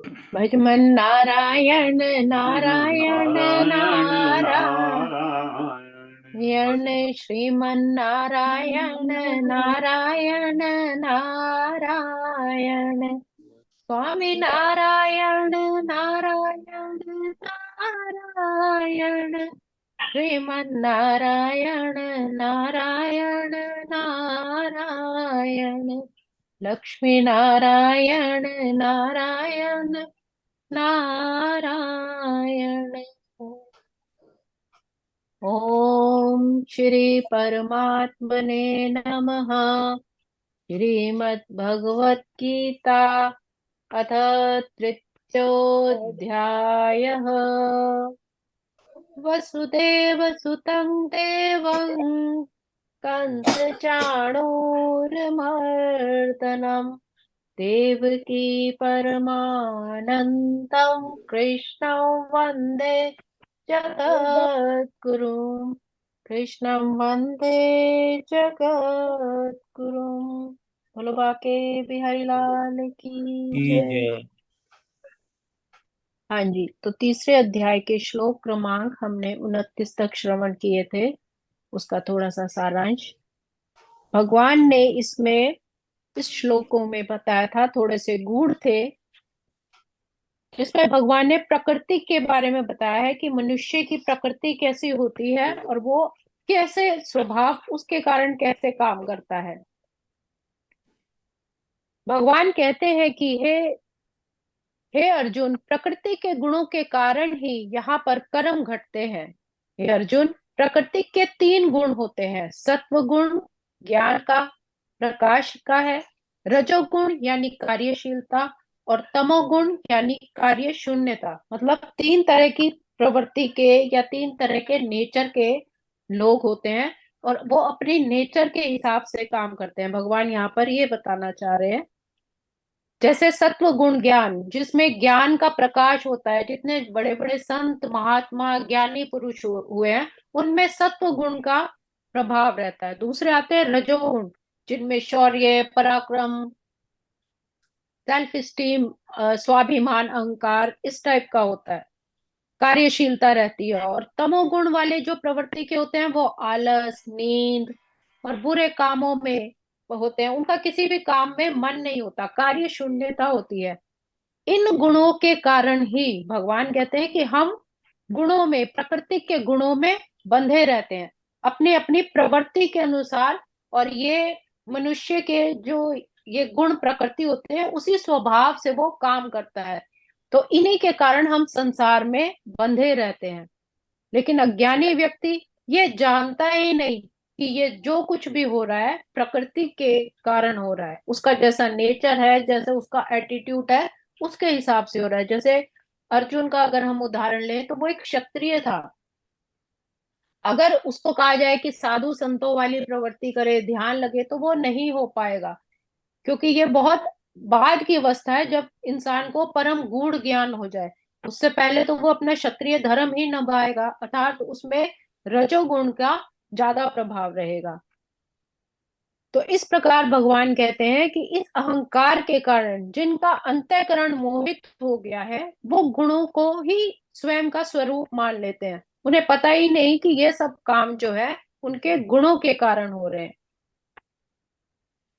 भज मन नारायण नारायण नारायण नारायण श्रीमन नारायण नारायण नारायण स्वामी नारायण नारायण नारायण श्रीमन नारायण नारायण नारायण लक्ष्मी नारायण नारायण नारायण। ओम श्री परमात्मने नमः। श्रीमद् भगवत गीता अथ तृतीयोऽध्यायः। वसुदेव सुतं देवं कंसचाणूरमर्दनम् देवकी परमानन्दं कृष्णं वन्दे जगद्गुरुम्। कृष्णं वन्दे जगद्गुरुम्। बोलो बाके बिहारी लाल की की जय। जय। हाँ जी, तो तीसरे अध्याय के श्लोक क्रमांक हमने 29 तक श्रवण किए थे। उसका थोड़ा सा सारांश भगवान ने इसमें इस श्लोकों में बताया था, थोड़े से गूढ़ थे, जिसमें भगवान ने प्रकृति के बारे में बताया है कि मनुष्य की प्रकृति कैसी होती है और वो कैसे स्वभाव उसके कारण कैसे काम करता है। भगवान कहते हैं कि हे अर्जुन, प्रकृति के गुणों के कारण ही यहाँ पर कर्म घटते हैं। हे अर्जुन, प्रकृति के 3 गुण होते हैं। सत्व गुण ज्ञान का, प्रकाश का है। रजोगुण यानी कार्यशीलता, और तमोगुण यानी कार्य शून्यता। मतलब 3 तरह की प्रवृत्ति के या 3 तरह के नेचर के लोग होते हैं, और वो अपनी नेचर के हिसाब से काम करते हैं। भगवान यहाँ पर ये बताना चाह रहे हैं, जैसे सत्व गुण ज्ञान, जिसमें ज्ञान का प्रकाश होता है। जितने बड़े बड़े संत महात्मा ज्ञानी पुरुष हुए हैं, उनमें सत्व गुण का प्रभाव रहता है। दूसरे आते हैं रजोगुण, जिनमें शौर्य पराक्रम सेल्फ स्टीम, स्वाभिमान अहंकार इस टाइप का होता है, कार्यशीलता रहती है। और तमोगुण वाले जो प्रवृत्ति के होते हैं, वो आलस नींद और बुरे कामों में होते हैं। उनका किसी भी काम में मन नहीं होता, कार्य शून्यता होती है। इन गुणों के कारण ही भगवान कहते हैं कि हम गुणों में, प्रकृति के गुणों में बंधे रहते हैं, अपनी अपनी प्रवृत्ति के अनुसार। और ये मनुष्य के जो ये गुण प्रकृति होते हैं, उसी स्वभाव से वो काम करता है। तो इन्हीं के कारण हम संसार में बंधे रहते हैं। लेकिन अज्ञानी व्यक्ति ये जानता ही नहीं कि ये जो कुछ भी हो रहा है प्रकृति के कारण हो रहा है। उसका जैसा नेचर है, जैसे उसका एटीट्यूड है, उसके हिसाब से हो रहा है। जैसे अर्जुन का अगर हम उदाहरण लें, तो वो एक क्षत्रिय था। अगर उसको कहा जाए कि साधु संतों वाली प्रवृत्ति करे, ध्यान लगे, तो वो नहीं हो पाएगा। क्योंकि ये बहुत बाद की अवस्था है, जब इंसान को परम गूढ़ ज्ञान हो जाए। उससे पहले तो वो अपना क्षत्रिय धर्म ही निभाएगा, अर्थात उसमें रजोगुण का ज्यादा प्रभाव रहेगा। तो इस प्रकार भगवान कहते हैं कि इस अहंकार के कारण जिनका अंतःकरण मोहित हो गया है, वो गुणों को ही स्वयं का स्वरूप मान लेते हैं। उन्हें पता ही नहीं कि ये सब काम जो है उनके गुणों के कारण हो रहे हैं।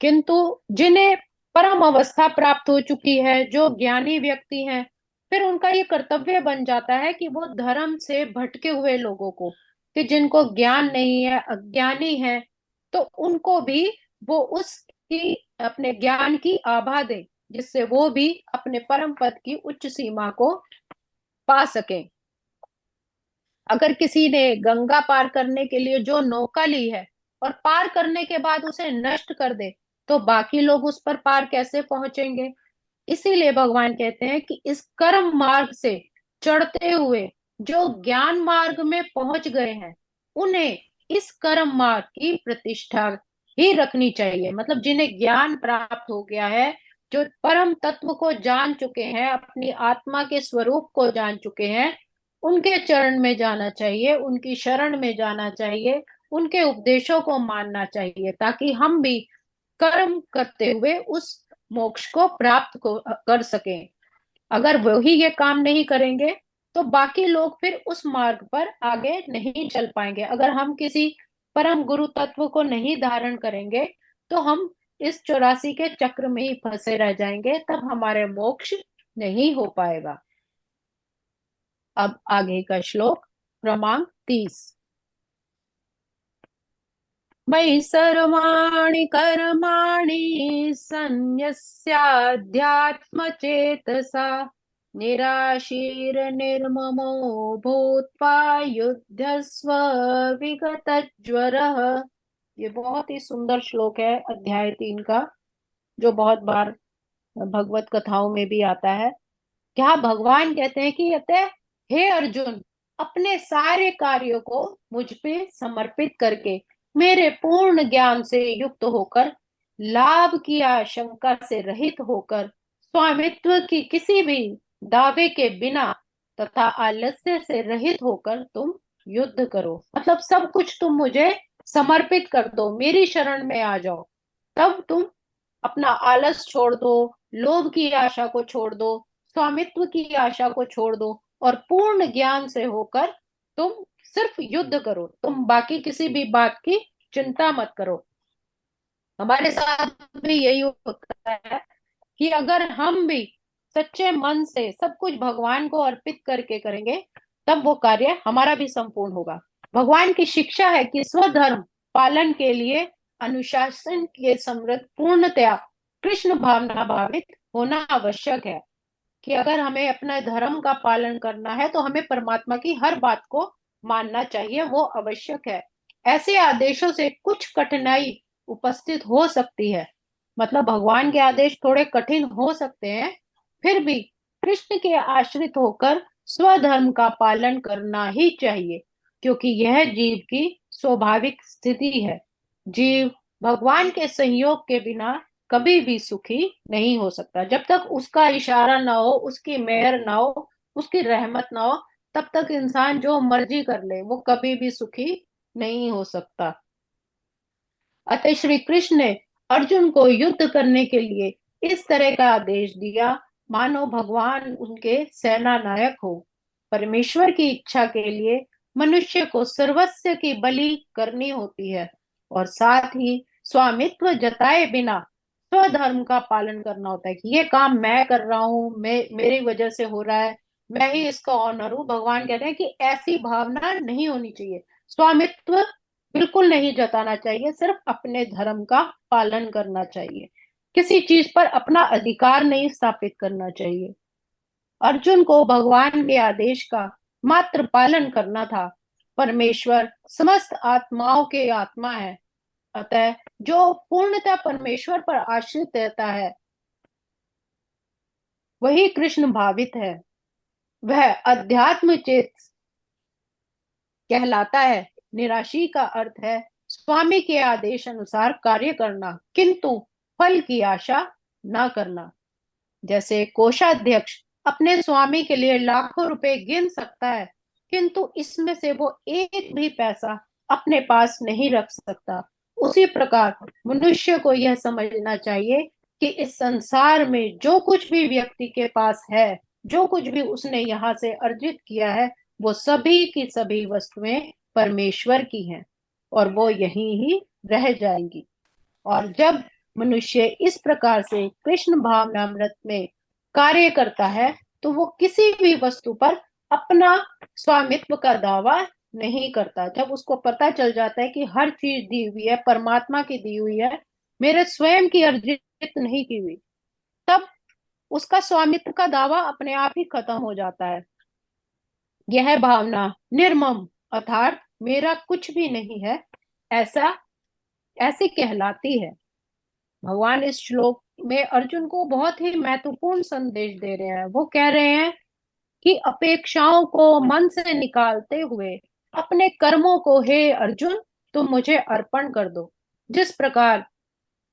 किंतु जिन्हें परम अवस्था प्राप्त हो चुकी है, जो ज्ञानी व्यक्ति हैं, फिर उनका ये कर्तव्य बन जाता है कि वो धर्म से भटके हुए लोगों को, कि जिनको ज्ञान नहीं है, अज्ञानी है, तो उनको भी वो उसकी अपने ज्ञान की आभा दे, जिससे वो भी अपने परम पद की उच्च सीमा को पा सके। अगर किसी ने गंगा पार करने के लिए जो नौका ली है और पार करने के बाद उसे नष्ट कर दे, तो बाकी लोग उस पर पार कैसे पहुंचेंगे। इसीलिए भगवान कहते हैं कि इस कर्म मार्ग से चढ़ते हुए जो ज्ञान मार्ग में पहुंच गए हैं, उन्हें इस कर्म मार्ग की प्रतिष्ठा ही रखनी चाहिए। मतलब जिन्हें ज्ञान प्राप्त हो गया है, जो परम तत्व को जान चुके हैं, अपनी आत्मा के स्वरूप को जान चुके हैं, उनके चरण में जाना चाहिए, उनकी शरण में जाना चाहिए, उनके उपदेशों को मानना चाहिए, ताकि हम भी कर्म करते हुए उस मोक्ष को प्राप्त कर सकें। अगर वही ये काम नहीं करेंगे तो बाकी लोग फिर उस मार्ग पर आगे नहीं चल पाएंगे। अगर हम किसी परम गुरु तत्व को नहीं धारण करेंगे तो हम इस 84 के चक्र में ही फंसे रह जाएंगे, तब हमारे मोक्ष नहीं हो पाएगा। अब आगे का श्लोक क्रमांक 30। मयि सर्वाणि कर्माणि सन्न्यस्याध्यात्मचेतसा निराशीर निर्ममो भूत्वा युध्यस्व विगतज्वरः। ये बहुत ही सुंदर श्लोक है अध्याय 3 का, जो बहुत बार भगवत कथाओं में भी आता है। क्या भगवान कहते हैं कि अतः हे अर्जुन, अपने सारे कार्यों को मुझ पे समर्पित करके मेरे पूर्ण ज्ञान से युक्त होकर, लाभ की आशंका से रहित होकर, स्वामित्व की किसी भी दावे के बिना तथा आलस्य से रहित होकर तुम युद्ध करो। मतलब सब कुछ तुम मुझे समर्पित कर दो, मेरी शरण में आ जाओ। तब तुम अपना आलस छोड़ दो, लोभ की आशा को छोड़ दो, स्वामित्व की आशा को छोड़ दो और पूर्ण ज्ञान से होकर तुम सिर्फ युद्ध करो। तुम बाकी किसी भी बात की चिंता मत करो। हमारे साथ भी यही होता है कि अगर हम भी सच्चे मन से सब कुछ भगवान को अर्पित करके करेंगे, तब वो कार्य हमारा भी संपूर्ण होगा। भगवान की शिक्षा है कि स्वधर्म पालन के लिए अनुशासन के समृद्ध पूर्णतया कृष्ण भावना भावित होना आवश्यक है। कि अगर हमें अपने धर्म का पालन करना है तो हमें परमात्मा की हर बात को मानना चाहिए, वो आवश्यक है। ऐसे आदेशों से कुछ कठिनाई उपस्थित हो सकती है, मतलब भगवान के आदेश थोड़े कठिन हो सकते हैं, फिर भी कृष्ण के आश्रित होकर स्वधर्म का पालन करना ही चाहिए, क्योंकि यह जीव की स्वाभाविक स्थिति है। जीव भगवान के संयोग के बिना कभी भी सुखी नहीं हो सकता। जब तक उसका इशारा ना हो, उसकी मेहर ना हो, उसकी रहमत ना हो, तब तक इंसान जो मर्जी कर ले वो कभी भी सुखी नहीं हो सकता। अतः श्री कृष्ण ने अर्जुन को युद्ध करने के लिए इस तरह का आदेश दिया, मानो भगवान उनके सेना नायक हो। परमेश्वर की इच्छा के लिए मनुष्य को सर्वस्व की बलि करनी होती है और साथ ही स्वामित्व जताए बिना स्वधर्म का पालन करना होता है कि ये काम मैं कर रहा हूँ, मैं मेरी वजह से हो रहा है, मैं ही इसका ऑनर हूँ। भगवान कहते हैं कि ऐसी भावना नहीं होनी चाहिए। स्वामित्व बिल्कुल नहीं जताना चाहिए, सिर्फ अपने धर्म का पालन करना चाहिए। किसी चीज पर अपना अधिकार नहीं स्थापित करना चाहिए। अर्जुन को भगवान के आदेश का मात्र पालन करना था। परमेश्वर समस्त आत्माओं के आत्मा है, अतः जो पूर्णतः परमेश्वर पर आश्रित रहता है वही कृष्ण भावित है, वह अध्यात्म चेत कहलाता है। निराशी का अर्थ है स्वामी के आदेश अनुसार कार्य करना, किंतु फल की आशा न करना। जैसे कोषाध्यक्ष अपने स्वामी के लिए लाखों रुपए गिन सकता है, किंतु इसमें से वो एक भी पैसा अपने पास नहीं रख सकता। उसी प्रकार मनुष्य को यह समझना चाहिए कि इस संसार में जो कुछ भी व्यक्ति के पास है, जो कुछ भी उसने यहाँ से अर्जित किया है, वो सभी की सभी वस्तुएं परमेश्वर की हैं और वो यहीं ही रह जाएंगी। और जब मनुष्य इस प्रकार से कृष्ण भावनामृत में कार्य करता है तो वो किसी भी वस्तु पर अपना स्वामित्व का दावा नहीं करता। जब उसको पता चल जाता है कि हर चीज दी हुई है, परमात्मा की दी हुई है, मेरे स्वयं की अर्जित नहीं की हुई, तब उसका स्वामित्व का दावा अपने आप ही खत्म हो जाता है। यह भावना निर्मम अर्थात मेरा कुछ भी नहीं है, ऐसा ऐसी कहलाती है। भगवान इस श्लोक में अर्जुन को बहुत ही महत्वपूर्ण संदेश दे रहे हैं। वो कह रहे हैं कि अपेक्षाओं को मन से निकालते हुए अपने कर्मों को हे अर्जुन तुम मुझे अर्पण कर दो। जिस प्रकार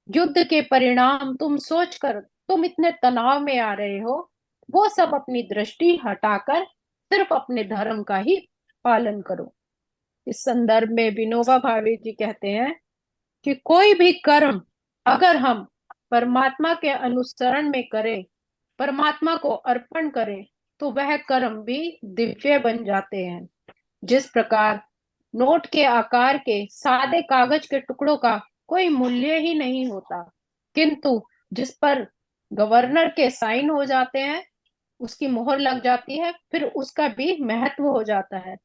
युद्ध के परिणाम तुम सोचकर तुम इतने तनाव में आ रहे हो, वो सब अपनी दृष्टि हटाकर सिर्फ अपने धर्म का ही पालन करो। इस संदर्भ में विनोबा भावे जी कहते हैं कि कोई भी कर्म अगर हम परमात्मा के अनुसरण में करें परमात्मा को अर्पण करें तो वह कर्म भी दिव्य बन जाते हैं। जिस प्रकार नोट के आकार के सादे कागज के टुकड़ों का कोई मूल्य ही नहीं होता, किंतु जिस पर गवर्नर के साइन हो जाते हैं, उसकी मोहर लग जाती है, फिर उसका भी महत्व हो जाता है।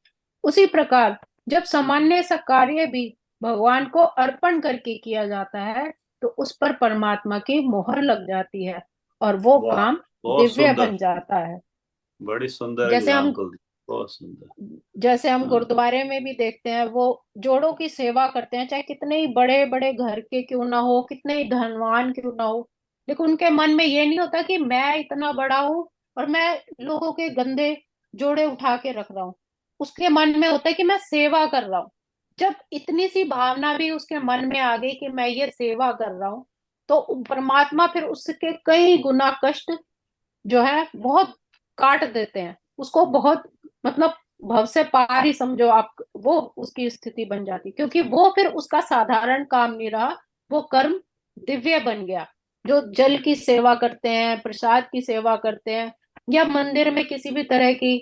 उसी प्रकार जब सामान्य सा कार्य भी भगवान को अर्पण करके किया जाता है, तो उस पर परमात्मा की मोहर लग जाती है और वो वाह, काम बहुत दिव्य सुंदर। बन जाता है। बड़ी सुंदर जैसे हम एग्जाम्पल दी। बहुत सुंदर। जैसे हम हाँ। गुरुद्वारे में भी देखते हैं, वो जोड़ों की सेवा करते हैं, चाहे कितने ही बड़े बड़े घर के क्यों ना हो, कितने ही धनवान क्यों ना हो, लेकिन उनके मन में ये नहीं होता कि मैं इतना बड़ा हूं और मैं लोगों के गंदे जोड़े उठा के रख रहा हूँ। उसके मन में होता है कि मैं सेवा कर रहा हूँ। जब इतनी सी भावना भी उसके मन में आ गई कि मैं ये सेवा कर रहा हूँ, तो परमात्मा फिर उसके कई गुना कष्ट जो है बहुत काट देते हैं उसको, बहुत मतलब भव से पार ही समझो आप, वो उसकी स्थिति बन जाती, क्योंकि वो फिर उसका साधारण काम नहीं रहा, वो कर्म दिव्य बन गया। जो जल की सेवा करते हैं, प्रसाद की सेवा करते हैं, या मंदिर में किसी भी तरह की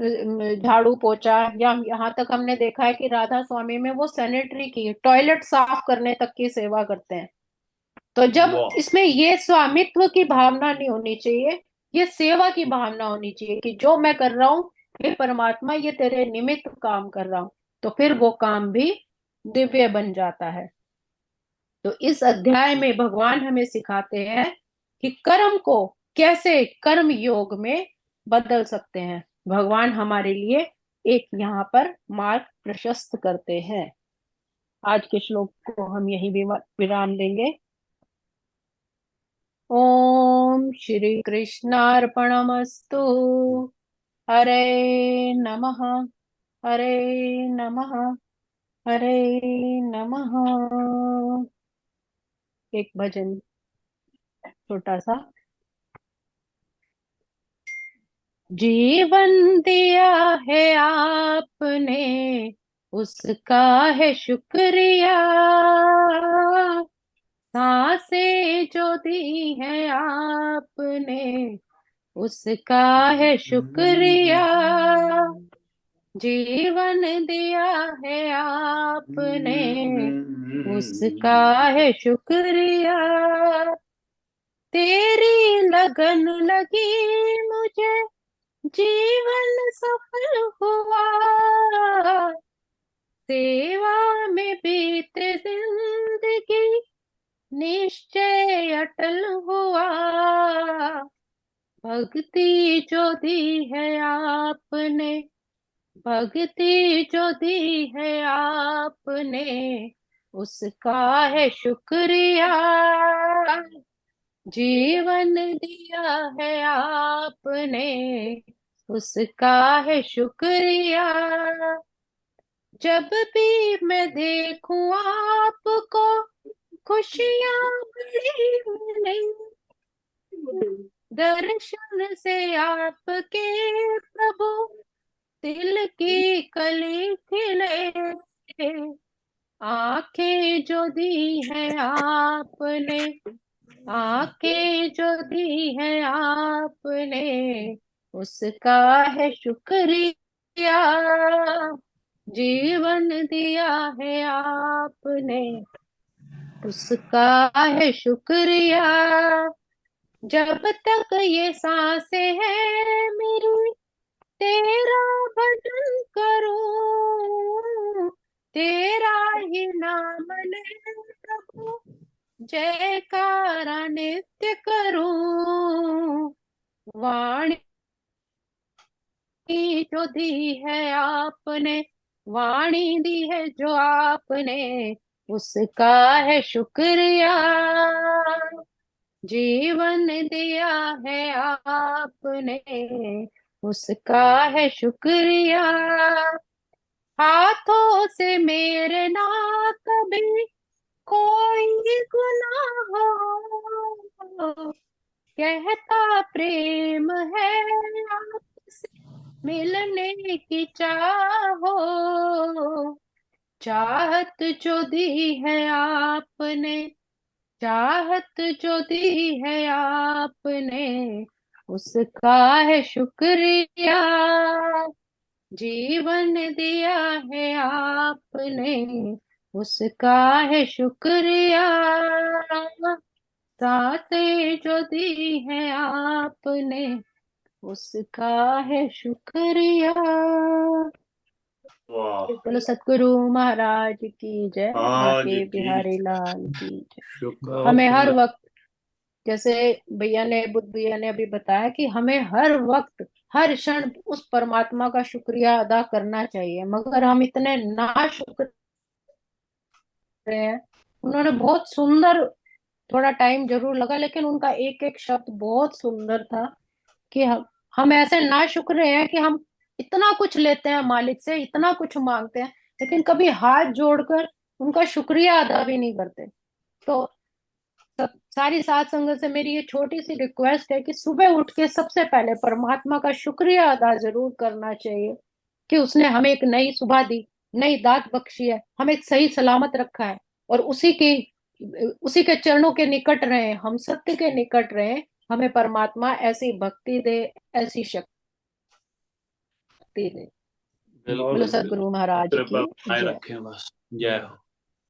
झाड़ू पोछा, या यहाँ तक हमने देखा है कि राधा स्वामी में वो सैनिटरी की टॉयलेट साफ करने तक की सेवा करते हैं। तो जब वाह। इसमें ये स्वामित्व की भावना नहीं होनी चाहिए, ये सेवा की भावना होनी चाहिए कि जो मैं कर रहा हूँ, हे परमात्मा ये तेरे निमित्त काम कर रहा हूँ, तो फिर वो काम भी दिव्य बन जाता है। तो इस अध्याय में भगवान हमें सिखाते हैं कि कर्म को कैसे कर्म योग में बदल सकते हैं। भगवान हमारे लिए एक यहाँ पर मार्ग प्रशस्त करते हैं। आज के श्लोक को हम यही विराम देंगे। ओम श्री कृष्णार्पणमस्तु। हरे नमः। हरे नमः। हरे नमः। एक भजन छोटा सा। जीवन दिया है आपने, उसका है शुक्रिया। सांसें जो दी है आपने, उसका है शुक्रिया। जीवन दिया है आपने, उसका है शुक्रिया। तेरी लगन लगी मुझे, जीवन सफल हुआ। सेवा में बीते जिंदगी, निश्चय अटल हुआ। भक्ति जो दी है आपने, भक्ति जो दी है आपने, उसका है शुक्रिया। जीवन दिया है आपने, उसका है शुक्रिया। जब भी मैं देखूं आपको, खुशियां बड़ी मिले। दर्शन से आपके प्रभु, दिल की कली खिले। आंखें जो दी है आपने, आंखें जो दी है आपने, उसका है शुक्रिया। जीवन दिया है आपने, उसका है शुक्रिया। जब तक ये सांसें हैं मेरी, तेरा भजन करूं। तेरा ही नाम ले प्रभु, जयकारा नित्य करूं। वाणी जो दी है आपने, वाणी दी है जो आपने, उसका है शुक्रिया। जीवन दिया है आपने, उसका है शुक्रिया। हाथों से मेरे ना कभी कोई गुनाह हो, कहता प्रेम है आपसे, मिलने की चाहो। चाहत जो दी है आपने, चाहत जो दी है आपने, उसका है शुक्रिया। जीवन दिया है आपने, उसका है शुक्रिया। सांसें जो दी है आपने, उसका है शुक्रिया। वाह। बोलो सतगुरु महाराज की जय, हाँ जी बाके की बिहारी लाल की जय। बहुत हमें हर सुंदर। वक्त, जैसे बुद्ध भैया ने अभी बताया कि हमें हर वक्त, हर क्षण उस परमात्मा का शुक्रिया अदा करना चाहिए, मगर हम इतने नाशुक्र हैं। उन्होंने बहुत सुंदर, थोड़ा टाइम जरूर लगा, लेकिन उनका एक एक शब्द बहुत सुंदर था कि हम ऐसे नाशुक्र हैं कि हम इतना कुछ लेते हैं मालिक से, इतना कुछ मांगते हैं, लेकिन कभी हाथ जोड़कर उनका शुक्रिया अदा भी नहीं करते। तो सारी साध संगत से मेरी ये छोटी सी रिक्वेस्ट है कि सुबह उठ के सबसे पहले परमात्मा का शुक्रिया अदा जरूर करना चाहिए कि उसने हमें एक नई सुबह दी, नई दात बख्शी है, हमें सही सलामत रखा है, और उसी के चरणों के निकट रहे, हम सत्य के निकट रहे। हमें परमात्मा ऐसी भक्ति दे, ऐसी शक्ति दे। बोलो बिल्कुल सदगुरु बिल्कुल। महाराज कृपा की बनाए जय। रखें बस। जय हो।